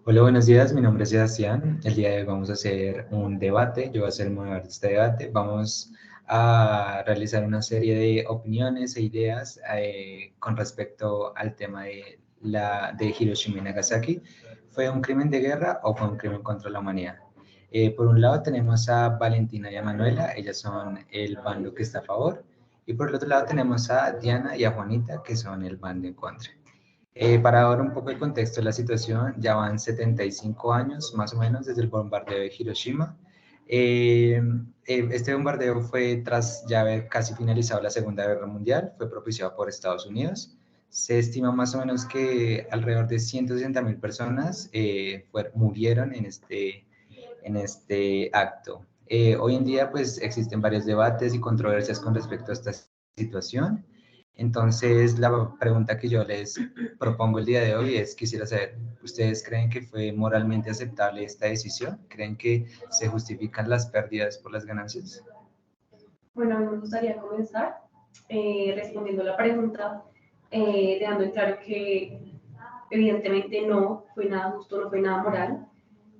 Hola, buenos días. Mi nombre es Sebastián. El día de hoy vamos a hacer un debate. Yo voy a ser el moderador de este debate. Vamos a realizar una serie de opiniones e ideas con respecto al tema de Hiroshima y Nagasaki. ¿Fue un crimen de guerra o fue un crimen contra la humanidad? Por un lado tenemos a Valentina y a Manuela. Ellas son el bando que está a favor. Y por el otro lado tenemos a Diana y a Juanita, que son el bando en contra. Para dar un poco de contexto de la situación, ya van 75 años más o menos desde el bombardeo de Hiroshima. Este bombardeo fue tras ya haber casi finalizado la Segunda Guerra Mundial, fue propiciado por Estados Unidos. Se estima más o menos que alrededor de 160.000 personas murieron en este acto. Hoy en día pues existen varios debates y controversias con respecto a esta situación. Entonces, la pregunta que yo les propongo el día de hoy es, quisiera saber, ¿ustedes creen que fue moralmente aceptable esta decisión? ¿Creen que se justifican las pérdidas por las ganancias? Bueno, me gustaría comenzar respondiendo la pregunta, dejando en claro que evidentemente no fue nada justo, no fue nada moral,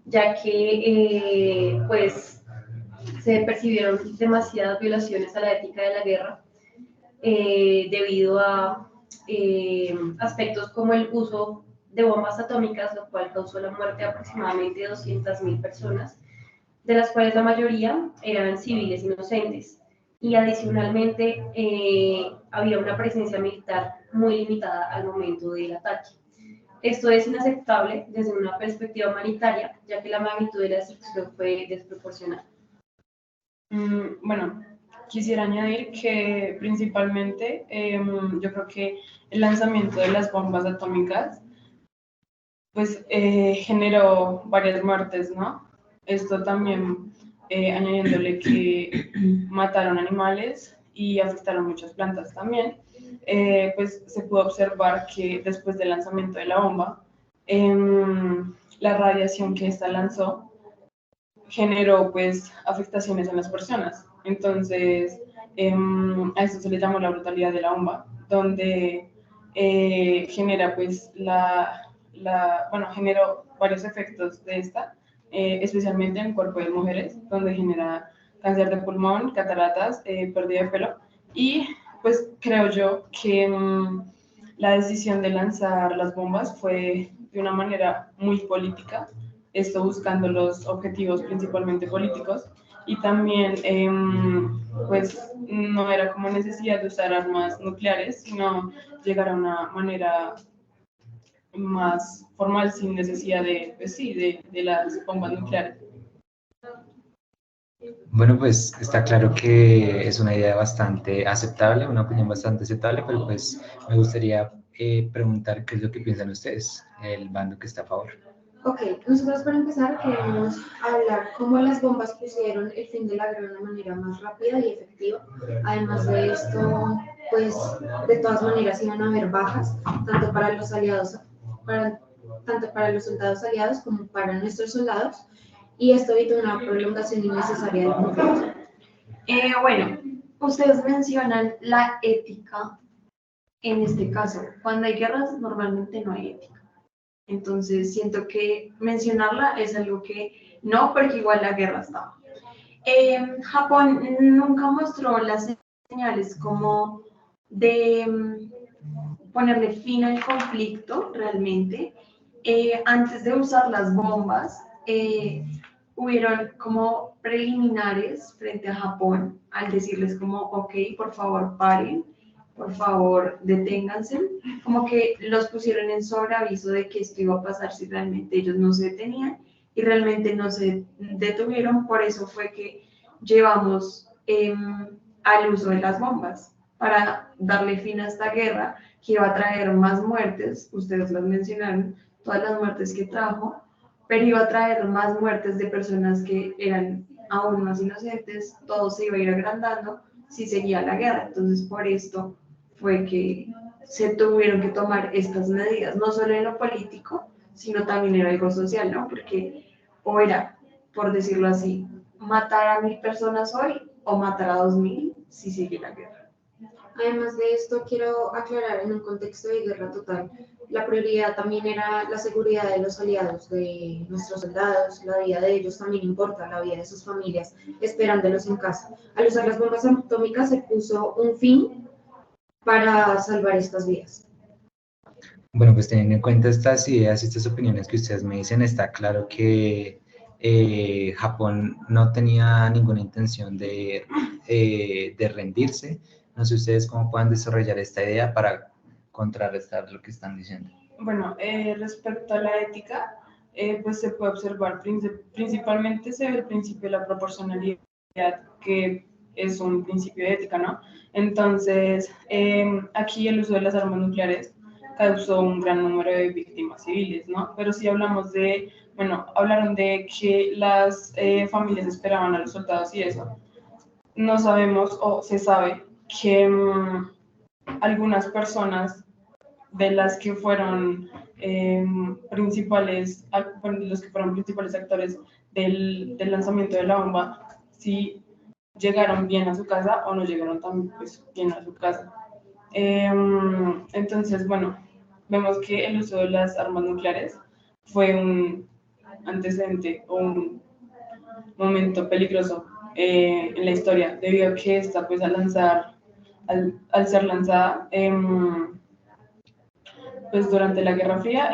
ya que pues se percibieron demasiadas violaciones a la ética de la guerra debido a aspectos como el uso de bombas atómicas, lo cual causó la muerte de aproximadamente 200.000 personas, de las cuales la mayoría eran civiles inocentes. Y adicionalmente había una presencia militar muy limitada al momento del ataque. Esto es inaceptable desde una perspectiva humanitaria, ya que la magnitud de la destrucción fue desproporcionada. Bueno, quisiera añadir que principalmente yo creo que el lanzamiento de las bombas atómicas pues generó varias muertes, ¿no? Esto también añadiéndole que mataron animales y afectaron muchas plantas también, pues se pudo observar que después del lanzamiento de la bomba, la radiación que ésta lanzó generó pues afectaciones en las personas. Entonces, a esto se le llamó la brutalidad de la bomba, donde genera pues bueno, generó varios efectos de esta, especialmente en el cuerpo de mujeres, donde genera cáncer de pulmón, cataratas, pérdida de pelo, y pues creo yo que la decisión de lanzar las bombas fue de una manera muy política, esto buscando los objetivos principalmente políticos, y también pues no era como necesidad de usar armas nucleares, sino llegar a una manera más formal sin necesidad de, pues sí, de las bombas nucleares. Bueno, pues está claro que es una idea bastante aceptable, una opinión bastante aceptable, pero pues me gustaría preguntar qué es lo que piensan ustedes, el bando que está a favor. Ok, nosotros para empezar queremos hablar cómo las bombas pusieron el fin de la guerra de una manera más rápida y efectiva. Además de esto, pues de todas maneras iban a haber bajas, tanto para los aliados, tanto para los soldados aliados como para nuestros soldados, y esto evitó una prolongación innecesaria del conflicto. Bueno, ustedes mencionan la ética en este caso. Cuando hay guerras normalmente no hay ética. Entonces siento que mencionarla es algo que no, porque igual la guerra estaba. Japón nunca mostró las señales como de ponerle fin al conflicto realmente. Antes de usar las bombas, hubieron como preliminares frente a Japón al decirles como, ok, por favor paren, por favor deténganse, como que los pusieron en sobreaviso de que esto iba a pasar si realmente ellos no se detenían y realmente no se detuvieron, por eso fue que llevamos al uso de las bombas para darle fin a esta guerra que iba a traer más muertes, ustedes las mencionaron, todas las muertes que trajo, pero iba a traer más muertes de personas que eran aún más inocentes, todo se iba a ir agrandando si seguía la guerra. Entonces, por esto fue que se tuvieron que tomar estas medidas, no solo en lo político, sino también en algo social, ¿no? Porque o era, por decirlo así, matar a 1.000 personas hoy o matar a 2.000 si sigue la guerra. Además de esto, quiero aclarar en un contexto de guerra total, la prioridad también era la seguridad de los aliados, de nuestros soldados, la vida de ellos también importa, la vida de sus familias, esperándolos en casa. Al usar las bombas atómicas se puso un fin para salvar estas vidas. Bueno, pues teniendo en cuenta estas ideas y estas opiniones que ustedes me dicen, está claro que Japón no tenía ninguna intención de rendirse. No sé ustedes cómo puedan desarrollar esta idea para contrarrestar lo que están diciendo. Bueno, respecto a la ética, pues se puede observar principalmente se ve el principio de la proporcionalidad, que es un principio de ética, ¿no? Entonces, aquí el uso de las armas nucleares causó un gran número de víctimas civiles, ¿no? Pero si hablamos de, bueno, hablaron de que las familias esperaban a los soldados y eso. No sabemos o se sabe que algunas personas de las que fueron los que fueron principales actores del lanzamiento de la bomba, si llegaron bien a su casa o no llegaron tan pues, bien a su casa. Entonces, bueno, vemos que el uso de las armas nucleares fue un antecedente o un momento peligroso en la historia, debido a que esta, pues, al ser lanzada, pues durante la Guerra Fría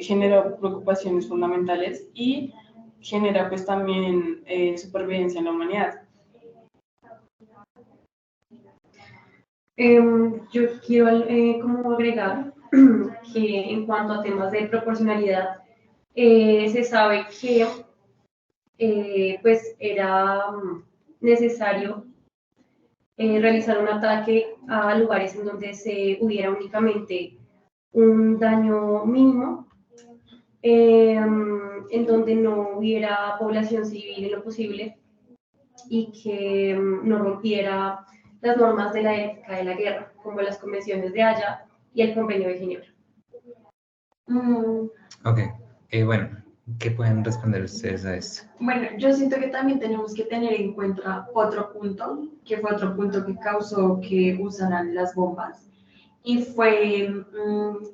generó preocupaciones fundamentales y genera pues también supervivencia en la humanidad. Yo quiero como agregar que en cuanto a temas de proporcionalidad, se sabe que pues era necesario realizar un ataque a lugares en donde se hubiera únicamente un daño mínimo, en donde no hubiera población civil en lo posible y que no rompiera las normas de la ética de la guerra, como las convenciones de Haya y el Convenio de Ginebra. Ok, bueno, ¿qué pueden responder ustedes a esto? Bueno, yo siento que también tenemos que tener en cuenta otro punto, que fue otro punto que causó que usaran las bombas, y fue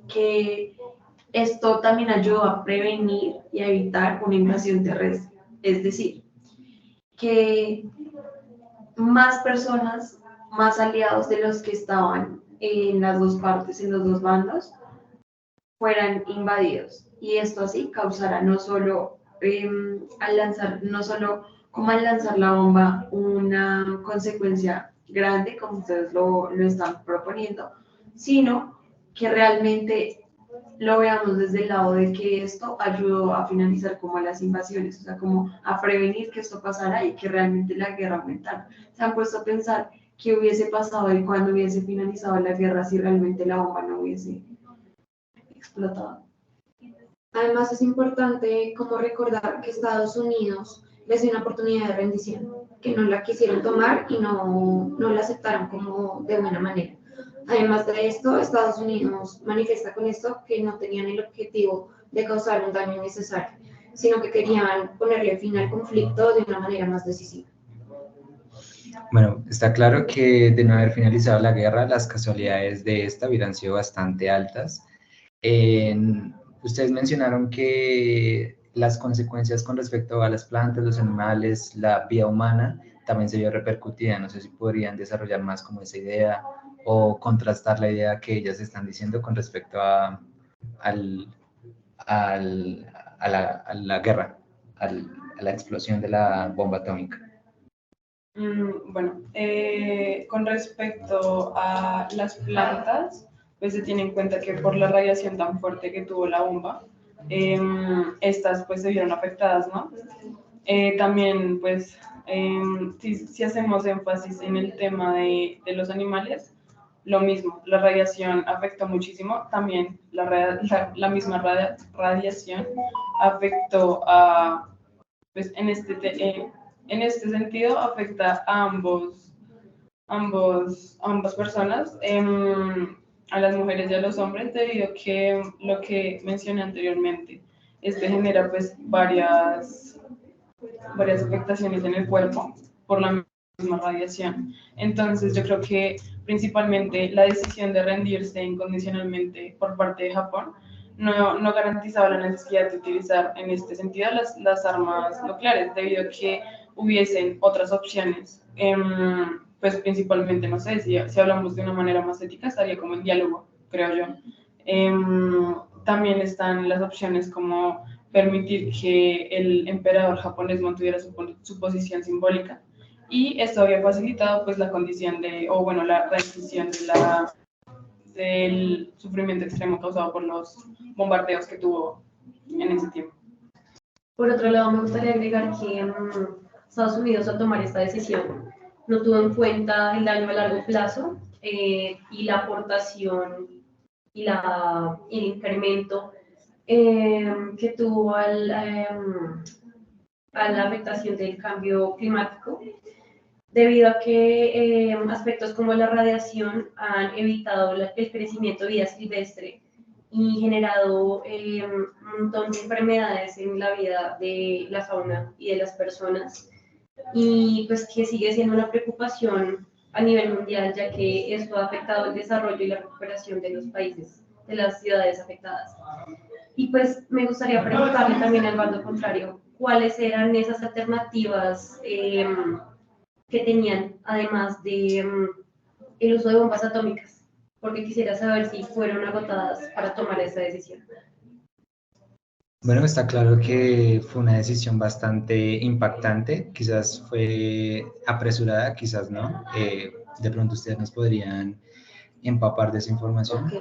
que esto también ayudó a prevenir y a evitar una invasión terrestre. Es decir, que más personas, más aliados de los que estaban en las dos partes, en los dos bandos, fueran invadidos. Y esto así causará no solo como al lanzar la bomba, una consecuencia grande, como ustedes lo están proponiendo, sino que realmente lo veamos desde el lado de que esto ayudó a finalizar como las invasiones, o sea, como a prevenir que esto pasara y que realmente la guerra aumentara. Se han puesto a pensar qué hubiese pasado y cuándo hubiese finalizado la guerra si realmente la bomba no hubiese explotado. Además, es importante como recordar que Estados Unidos les dio una oportunidad de rendición, que no la quisieron tomar y no la aceptaron como de buena manera. Además de esto, Estados Unidos manifiesta con esto que no tenían el objetivo de causar un daño innecesario, sino que querían ponerle fin al conflicto de una manera más decisiva. Bueno, está claro que de no haber finalizado la guerra, las casualidades de esta hubieran sido bastante altas. Ustedes mencionaron que las consecuencias con respecto a las plantas, los animales, la vida humana, también se vio repercutida. No sé si podrían desarrollar más como esa idea o contrastar la idea que ellas están diciendo con respecto a la guerra, a la explosión de la bomba atómica. Bueno, con respecto a las plantas, pues se tiene en cuenta que por la radiación tan fuerte que tuvo la bomba, estas pues se vieron afectadas, ¿no? También pues si hacemos énfasis en el tema de los animales, lo mismo, la radiación afectó muchísimo, también la misma radiación afectó a, pues en este sentido afecta a ambas personas, a las mujeres y a los hombres, debido a que lo que mencioné anteriormente, genera pues varias afectaciones en el cuerpo por la misma radiación. Entonces yo creo que principalmente la decisión de rendirse incondicionalmente por parte de Japón no garantizaba la necesidad de utilizar en este sentido las armas nucleares, debido a que hubiesen otras opciones. Pues principalmente, no sé, si hablamos de una manera más ética, estaría como el diálogo, creo yo. También están las opciones como permitir que el emperador japonés mantuviera su posición simbólica, y esto había facilitado pues la condición de, o bueno, la rendición del sufrimiento extremo causado por los bombardeos que tuvo en ese tiempo. Por otro lado, me gustaría agregar que Estados Unidos, al tomar esta decisión, no tuvo en cuenta el daño a largo plazo y la aportación y el incremento que tuvo a la afectación del cambio climático, debido a que aspectos como la radiación han evitado el crecimiento de vida silvestre y generado un montón de enfermedades en la vida de la fauna y de las personas, y pues que sigue siendo una preocupación a nivel mundial, ya que esto ha afectado el desarrollo y la recuperación de los países, de las ciudades afectadas. Y pues me gustaría preguntarle también al bando contrario, ¿cuáles eran esas alternativas que tenían, además de el uso de bombas atómicas? Porque quisiera saber si fueron agotadas para tomar esa decisión. Bueno, está claro que fue una decisión bastante impactante, quizás fue apresurada, quizás no. De pronto ustedes nos podrían empapar de esa información. Ok.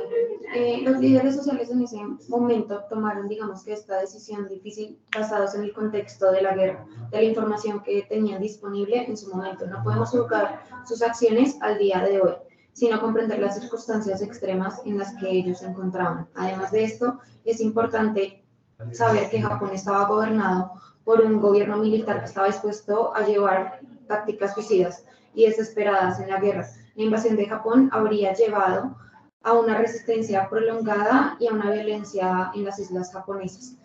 Los líderes sociales en ese momento tomaron, digamos que esta decisión difícil basados en el contexto de la guerra, de la información que tenían disponible en su momento. No podemos juzgar sus acciones al día de hoy, sino comprender las circunstancias extremas en las que ellos se encontraban. Además de esto, es importante saber que Japón estaba gobernado por un gobierno militar que estaba dispuesto a llevar tácticas suicidas y desesperadas en la guerra. La invasión de Japón habría llevado a una resistencia prolongada y a una violencia en las islas japonesas,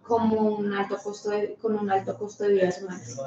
con un alto costo de vidas humanas.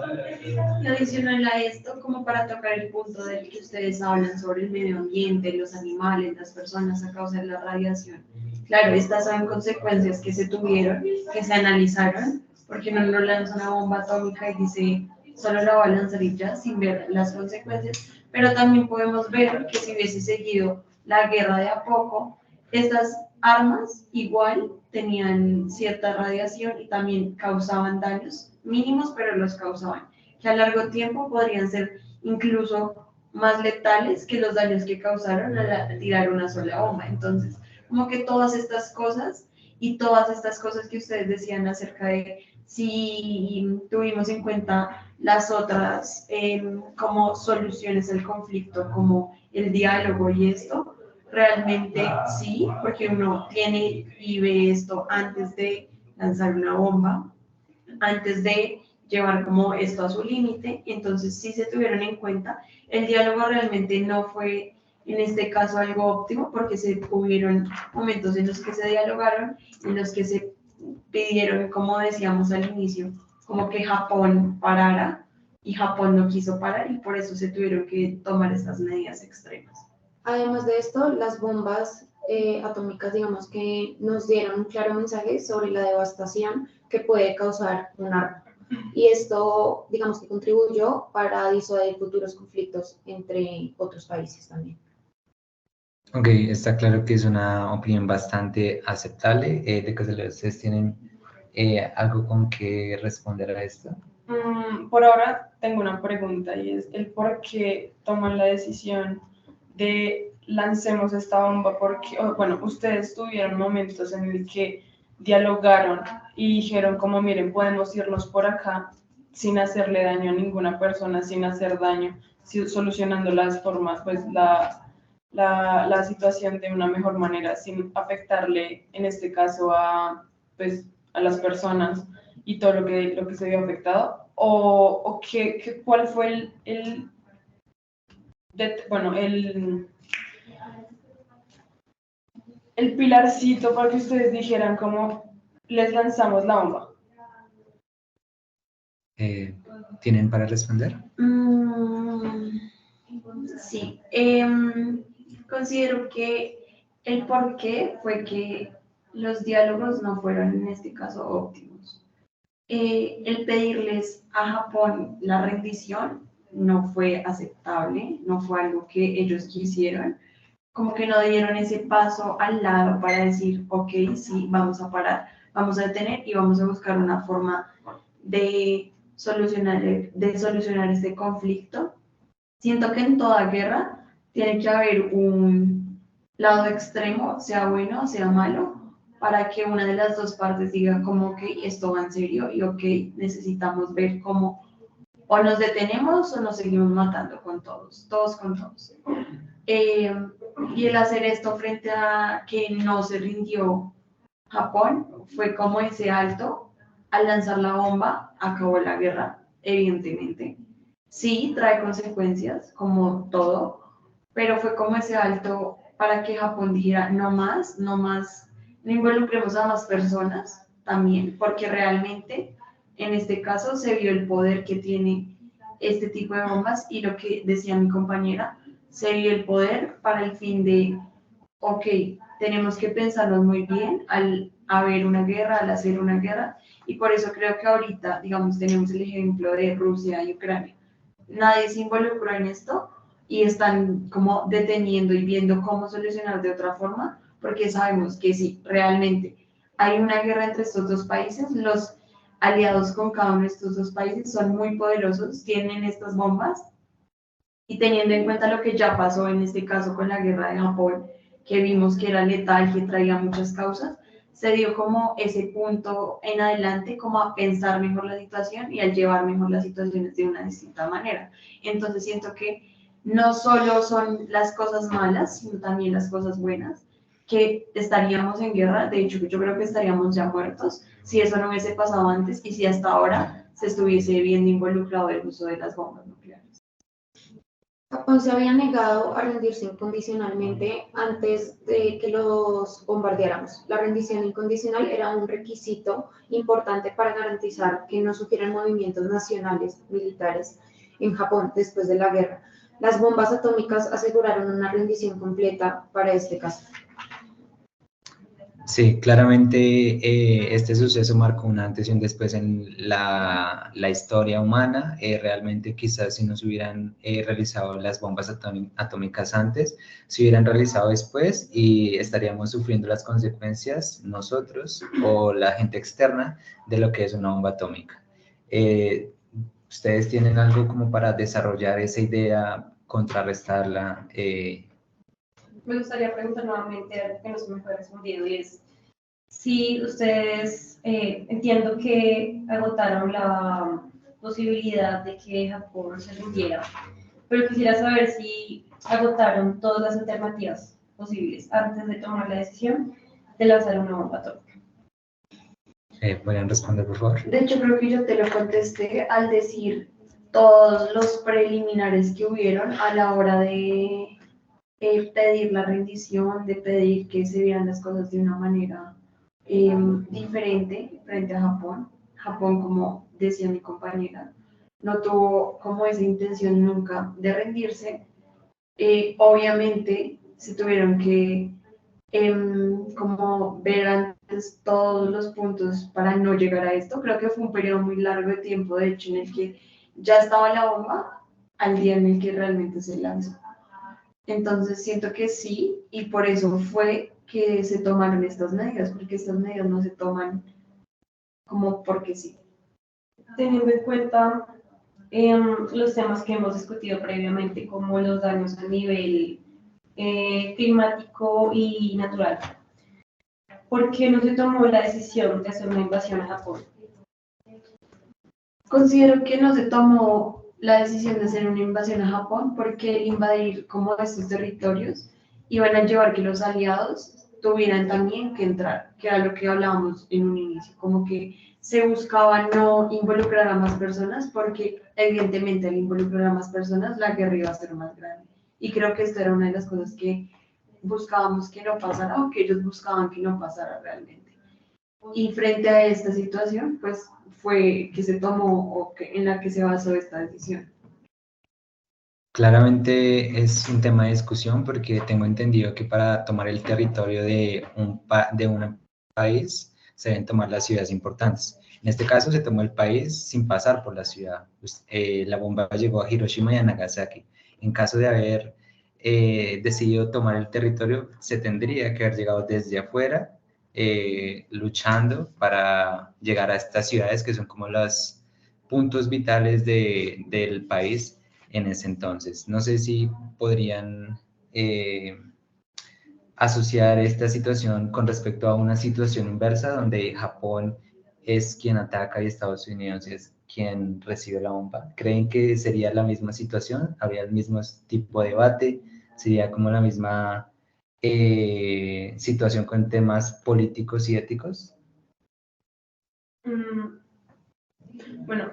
Y adicional a esto, como para tocar el punto del que ustedes hablan sobre el medio ambiente, los animales, las personas a causa de la radiación. Claro, estas son consecuencias que se tuvieron, que se analizaron, porque no lanza una bomba atómica y dice, solo la va a lanzar y ya, sin ver las consecuencias. Pero también podemos ver que si hubiese seguido la guerra de a poco, estas armas igual tenían cierta radiación y también causaban daños mínimos, pero los causaban, que a largo tiempo podrían ser incluso más letales que los daños que causaron al tirar una sola bomba. Entonces, como que todas estas cosas y todas estas cosas que ustedes decían acerca de si tuvimos en cuenta las otras como soluciones al conflicto, como el diálogo y esto, realmente sí, porque uno tiene y ve esto antes de lanzar una bomba, antes de llevar como esto a su límite, entonces sí se tuvieron en cuenta. El diálogo realmente no fue en este caso algo óptimo, porque se hubieron momentos en los que se dialogaron, en los que se pidieron, como decíamos al inicio, como que Japón parara, y Japón no quiso parar, y por eso se tuvieron que tomar estas medidas extremas. Además de esto, las bombas atómicas, digamos que nos dieron un claro mensaje sobre la devastación que puede causar un arma. Y esto, digamos que contribuyó para disuadir futuros conflictos entre otros países también. Ok, está claro que es una opinión bastante aceptable. De que ustedes tienen algo con que responder a esto. Por ahora tengo una pregunta, y es el por qué toman la decisión de lancemos esta bomba, porque, bueno, ustedes tuvieron momentos en el que dialogaron y dijeron como, miren, podemos irnos por acá sin hacerle daño a ninguna persona, sin hacer daño, solucionando las formas, pues la situación de una mejor manera, sin afectarle, en este caso, pues, a las personas y todo lo que se vio afectado, o cuál fue el pilarcito para que ustedes dijeran cómo les lanzamos la bomba. ¿Tienen para responder? Sí, considero que el porqué fue que los diálogos no fueron en este caso óptimos. El pedirles a Japón la rendición no fue aceptable, no fue algo que ellos quisieron, como que no dieron ese paso al lado para decir, ok, sí, vamos a parar, vamos a detener y vamos a buscar una forma de solucionar este conflicto. Siento que en toda guerra tiene que haber un lado extremo, sea bueno o sea malo, para que una de las dos partes diga como, ok, esto va en serio y ok, necesitamos ver cómo o nos detenemos o nos seguimos matando con todos, todos con todos. Y el hacer esto frente a que no se rindió Japón fue como ese alto, al lanzar la bomba acabó la guerra, evidentemente. Sí, trae consecuencias, como todo, pero fue como ese alto para que Japón dijera, no más, no más, no involucremos a más personas también, porque realmente en este caso se vio el poder que tiene este tipo de bombas y lo que decía mi compañera, se vio el poder para el fin de, ok, tenemos que pensarnos muy bien al haber una guerra, al hacer una guerra, y por eso creo que ahorita, digamos, tenemos el ejemplo de Rusia y Ucrania. Nadie se involucró en esto y están como deteniendo y viendo cómo solucionar de otra forma, porque sabemos que si realmente hay una guerra entre estos dos países, los aliados con cada uno de estos dos países son muy poderosos, tienen estas bombas, y teniendo en cuenta lo que ya pasó en este caso con la guerra de Japón, que vimos que era letal, que traía muchas causas, se dio como ese punto en adelante, como a pensar mejor la situación y a llevar mejor las situaciones de una distinta manera. Entonces siento que no solo son las cosas malas, sino también las cosas buenas, que estaríamos en guerra, de hecho yo creo que estaríamos ya muertos si eso no hubiese pasado antes y si hasta ahora se estuviese viendo involucrado el uso de las bombas nucleares. Japón se había negado a rendirse incondicionalmente antes de que los bombardeáramos. La rendición incondicional era un requisito importante para garantizar que no sufrieran movimientos nacionales militares en Japón después de la guerra. Las bombas atómicas aseguraron una rendición completa para este caso. Sí, claramente este suceso marcó un antes y un después en la historia humana. Realmente quizás si no se hubieran realizado las bombas atómicas antes, se hubieran realizado después y estaríamos sufriendo las consecuencias nosotros o la gente externa de lo que es una bomba atómica. ¿Ustedes tienen algo como para desarrollar esa idea, contrarrestarla? Me gustaría preguntar nuevamente algo que no se me fue respondido y es si ustedes entiendo que agotaron la posibilidad de que Japón se rindiera, pero quisiera saber si agotaron todas las alternativas posibles antes de tomar la decisión de lanzar una bomba atómica. ¿Podrían responder, por favor? De hecho, creo que yo te lo contesté al decir todos los preliminares que hubieron a la hora de pedir la rendición, de pedir que se vieran las cosas de una manera diferente frente a Japón. Japón, como decía mi compañera, no tuvo como esa intención nunca de rendirse. Obviamente se tuvieron que como ver antes todos los puntos para no llegar a esto. Creo que fue un periodo muy largo de tiempo, de hecho, en el que ya estaba la bomba al día en el que realmente se lanzó. Entonces siento que sí, y por eso fue que se tomaron estas medidas, porque estas medidas no se toman como porque sí. Teniendo en cuenta los temas que hemos discutido previamente, como los daños a nivel climático y natural, ¿por qué no se tomó la decisión de hacer una invasión a Japón? Considero que no se tomó la decisión de hacer una invasión a Japón porque el invadir como estos territorios iban a llevar que los aliados tuvieran también que entrar, que era lo que hablábamos en un inicio, como que se buscaba no involucrar a más personas porque evidentemente al involucrar a más personas la guerra iba a ser más grande. Y creo que esta era una de las cosas que buscábamos que no pasara o que ellos buscaban que no pasara realmente. Y frente a esta situación, pues fue que se tomó o que, en la que se basó esta decisión. Claramente es un tema de discusión porque tengo entendido que para tomar el territorio de un país se deben tomar las ciudades importantes. En este caso se tomó el país sin pasar por la ciudad. Pues, la bomba llegó a Hiroshima y a Nagasaki. En caso de haber decidido tomar el territorio, se tendría que haber llegado desde afuera, luchando para llegar a estas ciudades que son como los puntos vitales del país en ese entonces. No sé si podrían asociar esta situación con respecto a una situación inversa donde Japón es quien ataca y Estados Unidos es quien recibe la bomba. ¿Creen que sería la misma situación? ¿Habría el mismo tipo de debate? ¿Sería como la misma situación con temas políticos y éticos? Bueno,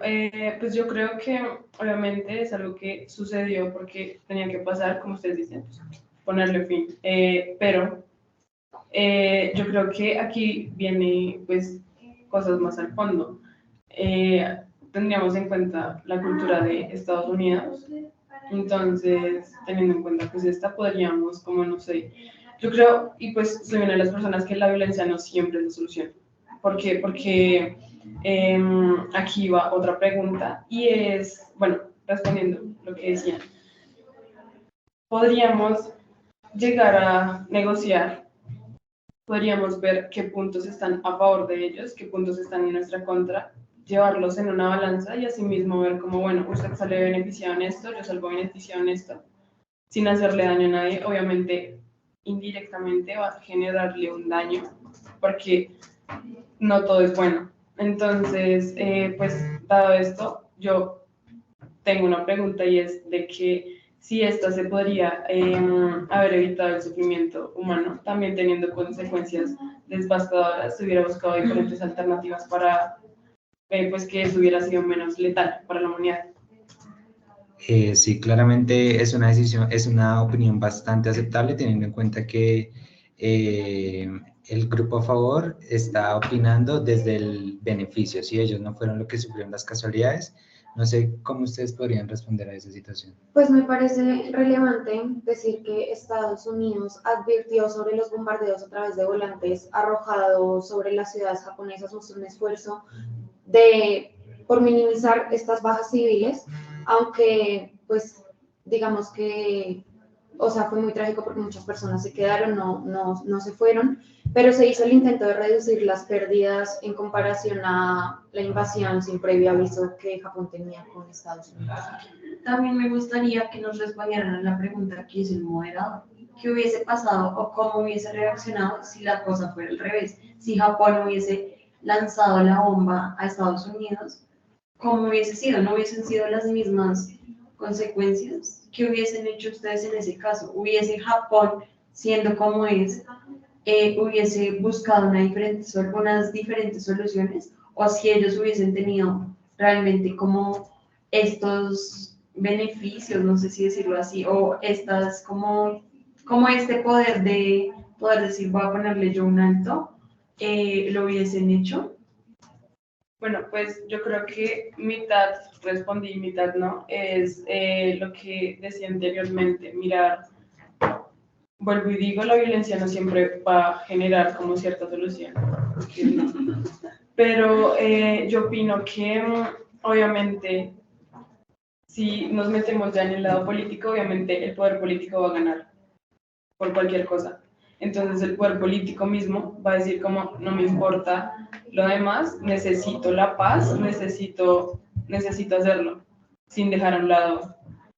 pues yo creo que obviamente es algo que sucedió porque tenía que pasar, como ustedes dicen, pues, ponerle fin. Pero yo creo que aquí viene pues cosas más al fondo. Tendríamos en cuenta la cultura de Estados Unidos, entonces teniendo en cuenta pues esta podríamos, como no sé, yo creo, y pues soy una de las personas que la violencia no siempre es la solución. ¿Por qué? Porque aquí va otra pregunta y es, bueno, respondiendo lo que decían, podríamos llegar a negociar, podríamos ver qué puntos están a favor de ellos, qué puntos están en nuestra contra, llevarlos en una balanza y asimismo ver cómo, bueno, usted sale beneficiado en esto, yo salgo beneficiado en esto, sin hacerle daño a nadie, obviamente indirectamente va a generarle un daño, porque no todo es bueno. Entonces, pues dado esto, yo tengo una pregunta y es de que si esta se podría haber evitado el sufrimiento humano, también teniendo consecuencias devastadoras, se hubiera buscado diferentes alternativas para pues que eso hubiera sido menos letal para la humanidad. Sí, claramente es una decisión, es una opinión bastante aceptable teniendo en cuenta que el grupo a favor está opinando desde el beneficio, si ellos no fueron los que sufrieron las casualidades. No sé cómo ustedes podrían responder a esa situación. Pues me parece relevante decir que Estados Unidos advirtió sobre los bombardeos a través de volantes arrojados sobre las ciudades japonesas, mostró un esfuerzo por minimizar estas bajas civiles, aunque pues digamos que, o sea, fue muy trágico porque muchas personas se quedaron, no se fueron, pero se hizo el intento de reducir las pérdidas en comparación a la invasión sin previo aviso que Japón tenía con Estados Unidos. También me gustaría que nos respondieran a la pregunta que hizo el moderador. ¿Qué hubiese pasado o cómo hubiese reaccionado si la cosa fuera al revés? Si Japón hubiese lanzado la bomba a Estados Unidos, ¿cómo hubiese sido? ¿No hubiesen sido las mismas consecuencias? ¿Qué hubiesen hecho ustedes en ese caso? ¿Hubiese Japón, siendo como es, hubiese buscado unas diferentes soluciones? ¿O si ellos hubiesen tenido realmente como estos beneficios, no sé si decirlo así, o estas como este poder de poder decir, voy a ponerle yo un alto, lo hubiesen hecho? Bueno, pues yo creo que mitad respondí, mitad no, es lo que decía anteriormente, mirar, vuelvo y digo, la violencia no siempre va a generar como cierta solución, porque no. Pero yo opino que obviamente si nos metemos ya en el lado político, obviamente el poder político va a ganar por cualquier cosa. Entonces el poder político mismo va a decir como no me importa lo demás, necesito la paz, necesito hacerlo, sin dejar a un lado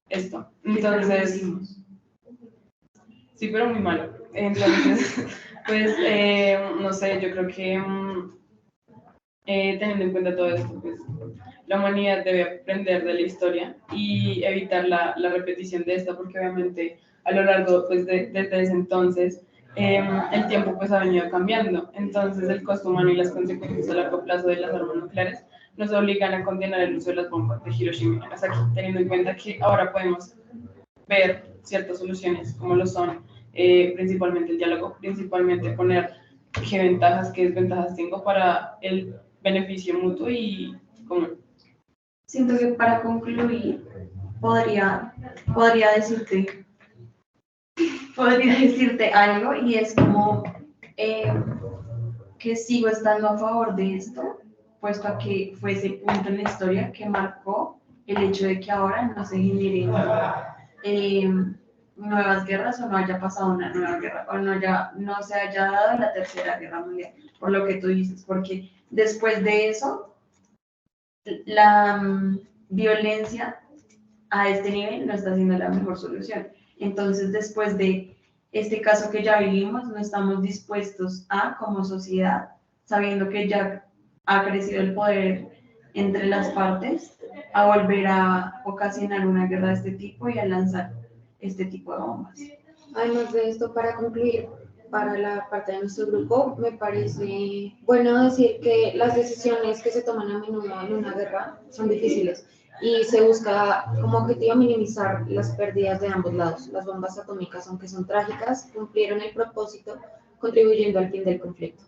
esto. Entonces, sí, pero muy malo. Entonces, pues, no sé, yo creo que teniendo en cuenta todo esto, pues la humanidad debe aprender de la historia y evitar la repetición de esta, porque obviamente a lo largo pues, desde ese entonces el tiempo pues ha venido cambiando. Entonces el costo humano y las consecuencias a largo plazo de las armas nucleares nos obligan a condenar el uso de las bombas de Hiroshima y Nagasaki, teniendo en cuenta que ahora podemos ver ciertas soluciones como lo son principalmente el diálogo, principalmente poner qué ventajas, qué desventajas tengo para el beneficio mutuo y común. Siento que para concluir, podría, podría decirte, podría decirte algo y es como eh, que sigo estando a favor de esto, puesto a que fue ese punto en la historia que marcó el hecho de que ahora no se generen eh, nuevas guerras o no haya pasado una nueva guerra o no se haya dado la tercera guerra mundial, por lo que tú dices, porque después de eso la violencia a este nivel no está siendo la mejor solución. Entonces, después de este caso que ya vivimos, no estamos dispuestos a, como sociedad, sabiendo que ya ha crecido el poder entre las partes, a volver a ocasionar una guerra de este tipo y a lanzar este tipo de bombas. Además de esto, para concluir, para la parte de nuestro grupo, me parece bueno decir que las decisiones que se toman a menudo en una guerra son difíciles y se busca como objetivo minimizar las pérdidas de ambos lados. Las bombas atómicas, aunque son trágicas, cumplieron el propósito contribuyendo al fin del conflicto.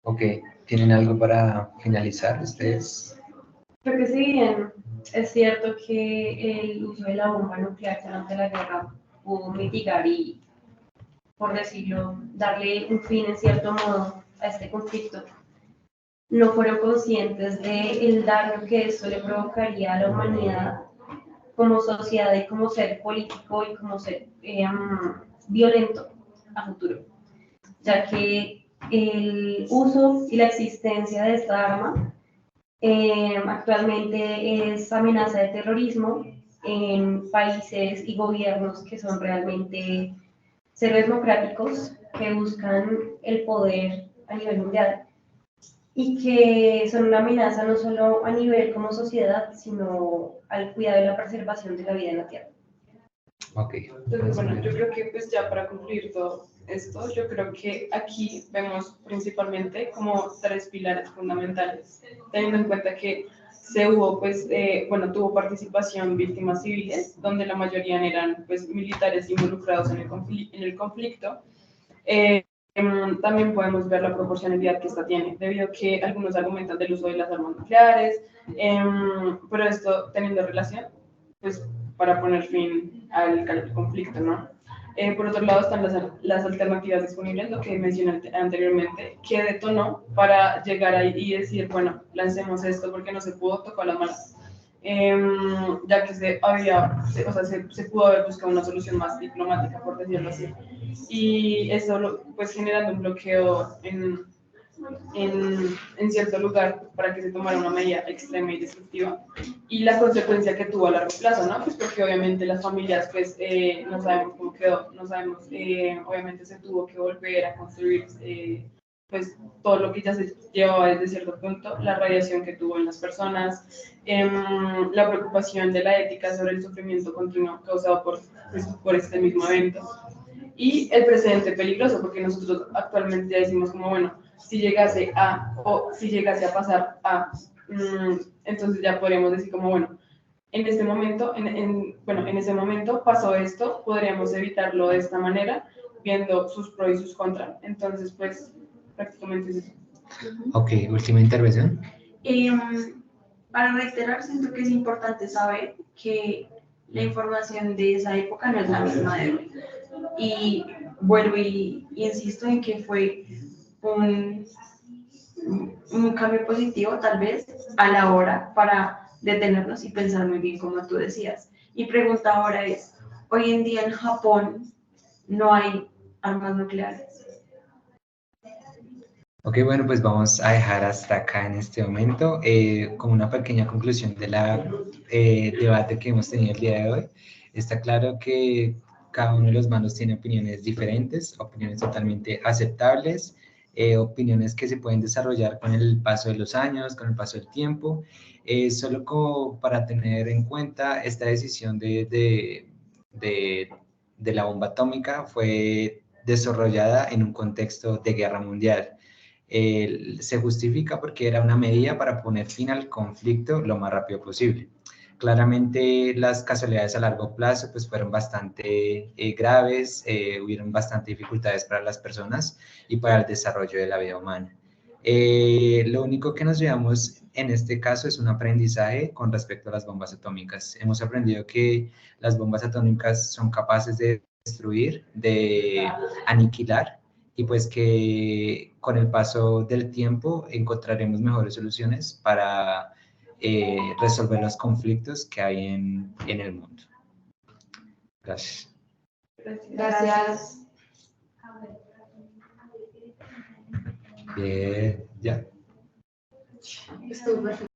Ok, ¿tienen algo para finalizar ustedes? Creo que si bien es cierto que el uso de la bomba nuclear durante la guerra pudo mitigar y, por decirlo, darle un fin en cierto modo a este conflicto, no fueron conscientes del daño que esto le provocaría a la humanidad como sociedad y como ser político y como ser violento a futuro, ya que el uso y la existencia de esta arma actualmente es amenaza de terrorismo en países y gobiernos que son realmente cero democráticos, que buscan el poder a nivel mundial y que son una amenaza no solo a nivel como sociedad, sino al cuidado y la preservación de la vida en la Tierra. Ok. Entonces, bueno, yo creo que pues ya para concluir todo esto, yo creo que aquí vemos principalmente como tres pilares fundamentales, teniendo en cuenta que se hubo, pues, bueno, tuvo participación víctimas civiles, donde la mayoría eran, pues, militares involucrados en el conflicto. También podemos ver la proporcionalidad que esta tiene, debido a que algunos argumentan del uso de las armas nucleares, pero esto teniendo relación, pues, para poner fin al conflicto, ¿no? Por otro lado están las alternativas disponibles, lo que mencioné anteriormente, que detonó para llegar ahí y decir, bueno, lancemos esto porque no se pudo, tocó las manos. Ya que se pudo haber buscado una solución más diplomática, por decirlo así. Y eso, pues, generando un bloqueo en cierto lugar para que se tomara una medida extrema y destructiva, y la consecuencia que tuvo a largo plazo, ¿no? Pues porque obviamente las familias, pues, no sabemos cómo quedó, no sabemos, obviamente se tuvo que volver a construir, pues, todo lo que ya se llevaba desde cierto punto, la radiación que tuvo en las personas, la preocupación de la ética sobre el sufrimiento continuo causado pues, por este mismo evento, y el precedente peligroso, porque nosotros actualmente ya decimos como, bueno, si llegase a pasar a, entonces ya podríamos decir como, bueno, en este momento, en ese momento pasó esto, podríamos evitarlo de esta manera, viendo sus pros y sus contras. Entonces, pues, prácticamente es eso. Ok, última intervención. Para reiterar, siento que es importante saber que la información de esa época no es la misma de hoy. Y vuelvo y insisto en que fue un cambio positivo, tal vez, a la hora para detenernos y pensar muy bien, como tú decías. Mi pregunta ahora es, hoy en día en Japón no hay armas nucleares. Ok, bueno, pues vamos a dejar hasta acá en este momento con una pequeña conclusión de la debate que hemos tenido el día de hoy. Está claro que cada uno de los bandos tiene opiniones diferentes, opiniones totalmente aceptables, opiniones que se pueden desarrollar con el paso de los años, con el paso del tiempo. Solo como para tener en cuenta esta decisión de la bomba atómica fue desarrollada en un contexto de guerra mundial. Se justifica porque era una medida para poner fin al conflicto lo más rápido posible. Claramente las casualidades a largo plazo pues fueron bastante graves, hubieron bastante dificultades para las personas y para el desarrollo de la vida humana. Lo único que nos llevamos en este caso es un aprendizaje con respecto a las bombas atómicas. Hemos aprendido que las bombas atómicas son capaces de destruir, de aniquilar, y pues que con el paso del tiempo encontraremos mejores soluciones para resolver los conflictos que hay en el mundo. Gracias. Gracias. Bien, ya. Estuvo perfecto.